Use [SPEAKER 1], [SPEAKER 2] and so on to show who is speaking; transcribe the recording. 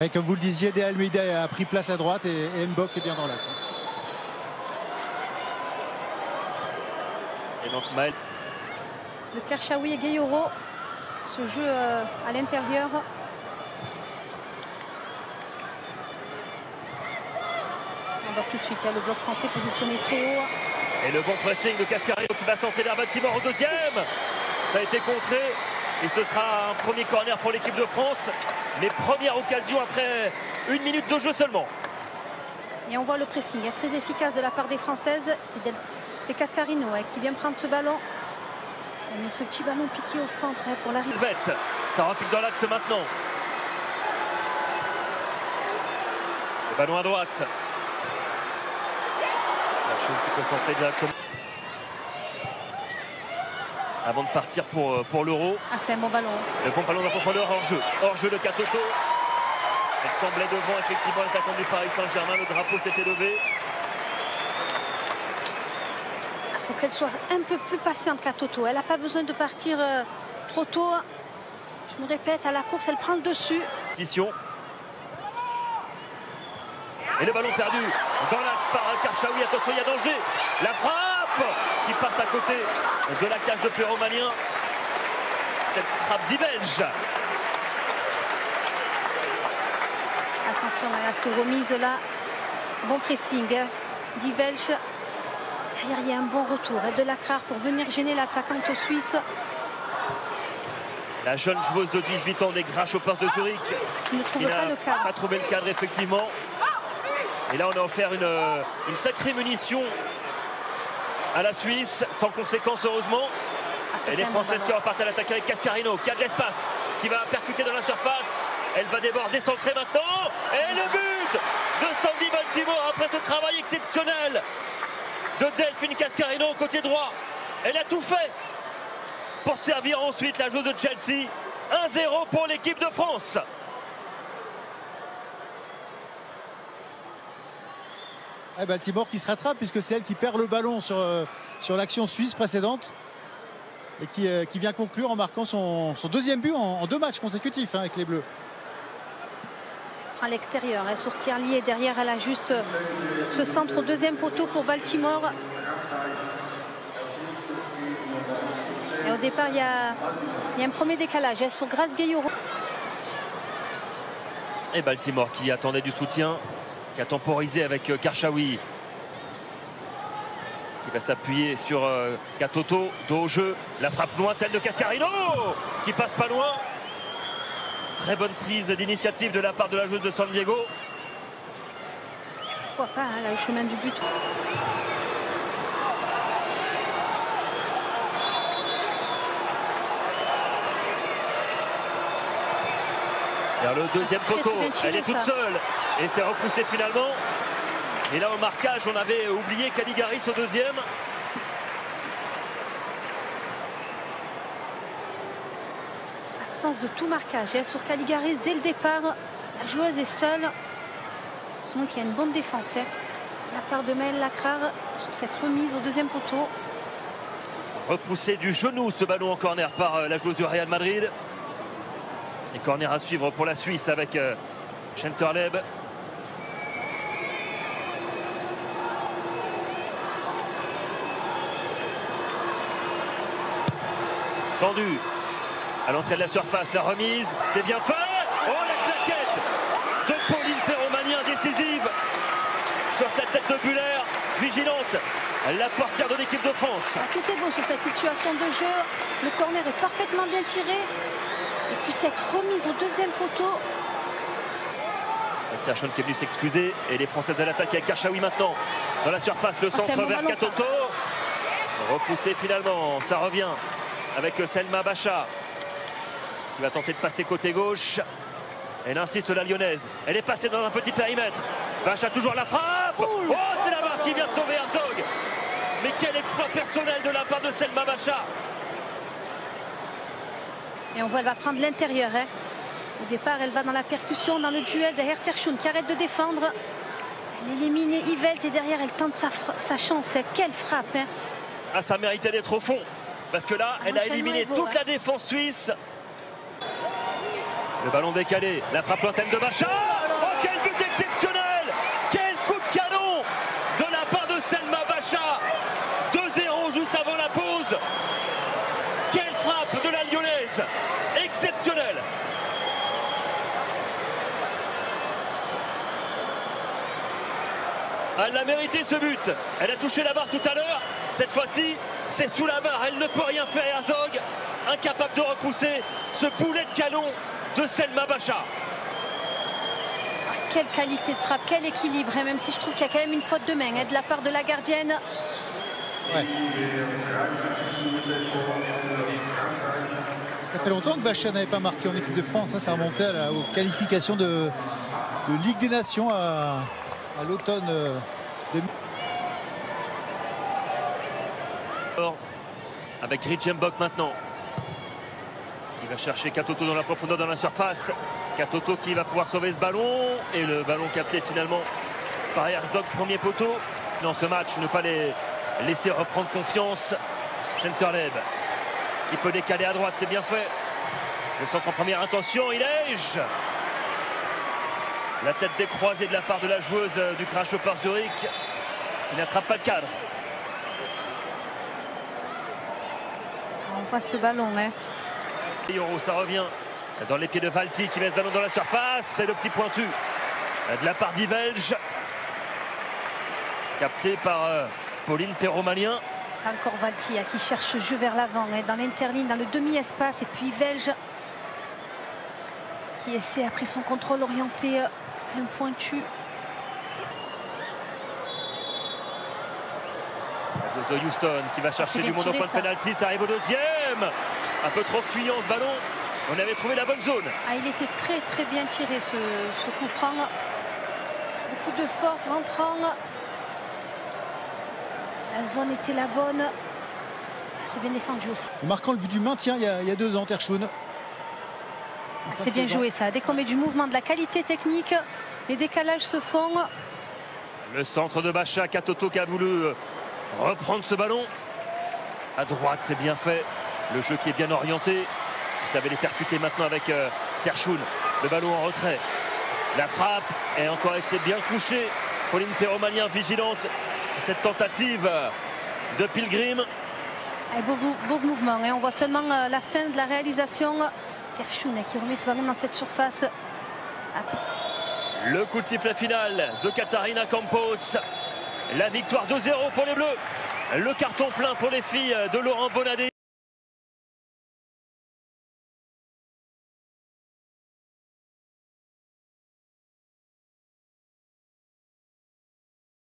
[SPEAKER 1] Et comme vous le disiez, De Almeida a pris place à droite et Mbok est bien dans l'axe.
[SPEAKER 2] Et donc Maël.
[SPEAKER 3] Le Karchaoui et Gueyoro, ce jeu à l'intérieur. On voit tout de suite, il y a le bloc français positionné très haut.
[SPEAKER 2] Et le bon pressing de Cascarino qui va centrer vers Baltimore au deuxième. Ça a été contré et ce sera un premier corner pour l'équipe de France. Mais première occasion après 1 minute de jeu seulement.
[SPEAKER 3] Et on voit le pressing très efficace de la part des Françaises. C'est Cascarino qui vient prendre ce ballon. Mais ce petit ballon piqué au centre pour l'arrivée.
[SPEAKER 2] Ça repique dans l'axe maintenant. Le ballon à droite. La chose qui peut s'entrer directement. Avant de partir pour l'Euro.
[SPEAKER 3] Ah, c'est un bon ballon.
[SPEAKER 2] Le bon ballon de profondeur hors jeu. Hors jeu de Katoto. Elle semblait devant effectivement l'attaquant du Paris Saint-Germain. Le drapeau s'était levé.
[SPEAKER 3] Il faut qu'elle soit un peu plus patiente, Katoto. Elle n'a pas besoin de partir trop tôt. Je me répète, à la course, elle prend le dessus.
[SPEAKER 2] Et le ballon perdu dans l'axe par Karchaoui. Attention, il y a danger. La frappe qui passe à côté de la cage de Péromanien. Cette frappe d'Ibelge.
[SPEAKER 3] Attention à ces remises-là. Bon pressing d'Ibelge. Derrière, il y a un bon retour de Lacrar pour venir gêner l'attaquante suisse.
[SPEAKER 2] La jeune joueuse de 18 ans des Grasshoppers de Zurich.
[SPEAKER 3] Qui ne trouve pas le cadre.
[SPEAKER 2] Pas trouvé le cadre, effectivement. Et là, on a offert une sacrée munition à la Suisse, sans conséquence, heureusement. Et les Françaises qui repartent à l'attaque avec Cascarino, qui a de l'espace, qui va percuter dans la surface. Elle va déborder, centrer maintenant. Et le but de Sandy Baltimore après ce travail exceptionnel de Delphine Cascarino côté droit. Elle a tout fait pour servir ensuite la joueuse de Chelsea. 1-0 pour l'équipe de France.
[SPEAKER 1] Baltimore qui se rattrape puisque c'est elle qui perd le ballon sur l'action suisse précédente et qui vient conclure en marquant son deuxième but en 2 matchs consécutifs avec les Bleus.
[SPEAKER 3] À l'extérieur, sur Stierli et derrière elle a juste ce centre au deuxième poteau pour Baltimore. Et au départ il y a un premier décalage sur Grace Gueyoro.
[SPEAKER 2] Et Baltimore qui attendait du soutien, qui a temporisé avec Karchaoui, qui va s'appuyer sur Katoto, dos au jeu, la frappe lointaine de Cascarino qui passe pas loin. Très bonne prise d'initiative de la part de la joueuse de San Diego.
[SPEAKER 3] Pourquoi pas, là, le chemin du but.
[SPEAKER 2] Vers le deuxième poteau, elle est toute seule et c'est repoussé finalement. Et là au marquage, on avait oublié Caligaris au deuxième.
[SPEAKER 3] Absence de tout marquage sur Caligaris dès le départ. La joueuse est seule. Heureusement qu'il y a une bonne défense. La part de Maël Lacrar sur cette remise au deuxième poteau.
[SPEAKER 2] Repoussé du genou ce ballon en corner par la joueuse du Real Madrid. Et corner à suivre pour la Suisse avec Schenterleb. Tendu à l'entrée de la surface, la remise, c'est bien fait. Oh, la claquette de Pauline Péromanien décisive sur cette tête de Buller, vigilante, la portière de l'équipe de France.
[SPEAKER 3] Tout est bon sur cette situation de jeu. Le corner est parfaitement bien tiré. Et puis cette remise au deuxième poteau.
[SPEAKER 2] Cachon qui est venu s'excuser. Et les Françaises à l'attaque avec Karchaoui maintenant. Dans la surface, le centre vers Katoto. Repoussé finalement, ça revient avec Selma Bacha. Qui va tenter de passer côté gauche. Elle insiste, la lyonnaise. Elle est passée dans un petit périmètre. Bacha toujours la frappe. Oh, c'est la barre qui vient sauver Herzog. Mais quel exploit personnel de la part de Selma Bacha.
[SPEAKER 3] Et on voit, elle va prendre l'intérieur. Au départ, elle va dans la percussion, dans le duel de Herterschun qui arrête de défendre. Elle élimine Yvette et derrière, elle tente sa chance. Quelle frappe.
[SPEAKER 2] Ah, ça méritait d'être au fond. Parce que là, elle a éliminé toute la défense suisse. Le ballon décalé, la frappe lointaine de Bacha. Oh, quel but exceptionnel! Quel coup de canon de la part de Selma Bacha. 2-0 juste avant la pause. Quelle frappe de la Lyonnaise! Exceptionnelle! Elle a mérité ce but. Elle a touché la barre tout à l'heure. Cette fois-ci, c'est sous la barre. Elle ne peut rien faire, Herzog. Incapable de repousser ce boulet de canon de Selma Bacha.
[SPEAKER 3] Quelle qualité de frappe, quel équilibre, hein, même si je trouve qu'il y a quand même une faute de main de la part de la gardienne.
[SPEAKER 1] Ouais. Ça fait longtemps que Bacha n'avait pas marqué en équipe de France, hein, ça remontait aux qualifications de Ligue des Nations à l'automne 2000.
[SPEAKER 2] Avec Richembock maintenant. Il va chercher Katoto dans la profondeur dans la surface. Katoto qui va pouvoir sauver ce ballon. Et le ballon capté finalement par Herzog, premier poteau. Dans ce match, ne pas les laisser reprendre confiance. Schenterleb qui peut décaler à droite, c'est bien fait. Le centre en première intention, il est. La tête décroisée de la part de la joueuse du Grasshopper Zurich. Il n'attrape pas le cadre.
[SPEAKER 3] On voit ce ballon, hein.
[SPEAKER 2] Ça revient dans les pieds de Valti qui met ce ballon dans la surface. C'est le petit pointu de la part d'Ivelge. Capté par Pauline Perromanien.
[SPEAKER 3] C'est encore Valti qui cherche ce jeu vers l'avant, hein, dans l'interligne, dans le demi-espace. Et puis Ivelge qui essaie après son contrôle orienté un pointu.
[SPEAKER 2] La joueuse de Houston qui va chercher du monde au point de pénalty. Ça arrive au deuxième. Un peu trop fuyant ce ballon. On avait trouvé la bonne zone.
[SPEAKER 3] Ah, il était très très bien tiré ce coup franc. Beaucoup de force rentrant. La zone était la bonne. C'est bien défendu aussi.
[SPEAKER 1] En marquant le but du maintien il y a 2 ans, Terschun.
[SPEAKER 3] C'est bien joué ça. Dès qu'on met du mouvement, de la qualité technique, les décalages se font.
[SPEAKER 2] Le centre de Bacha, Katoto qui a voulu reprendre ce ballon. À droite, c'est bien fait. Le jeu qui est bien orienté. Il savait les percuter maintenant avec Terschun. Le ballon en retrait. La frappe est encore assez bien couchée. Pauline Perromanien vigilante sur cette tentative de Pilgrim.
[SPEAKER 3] Beau mouvement. On voit seulement la fin de la réalisation. Terschun qui remet ce ballon dans cette surface.
[SPEAKER 2] Le coup de sifflet final de Catarina Campos. La victoire 2-0 pour les Bleus. Le carton plein pour les filles de Laurent Bonadé.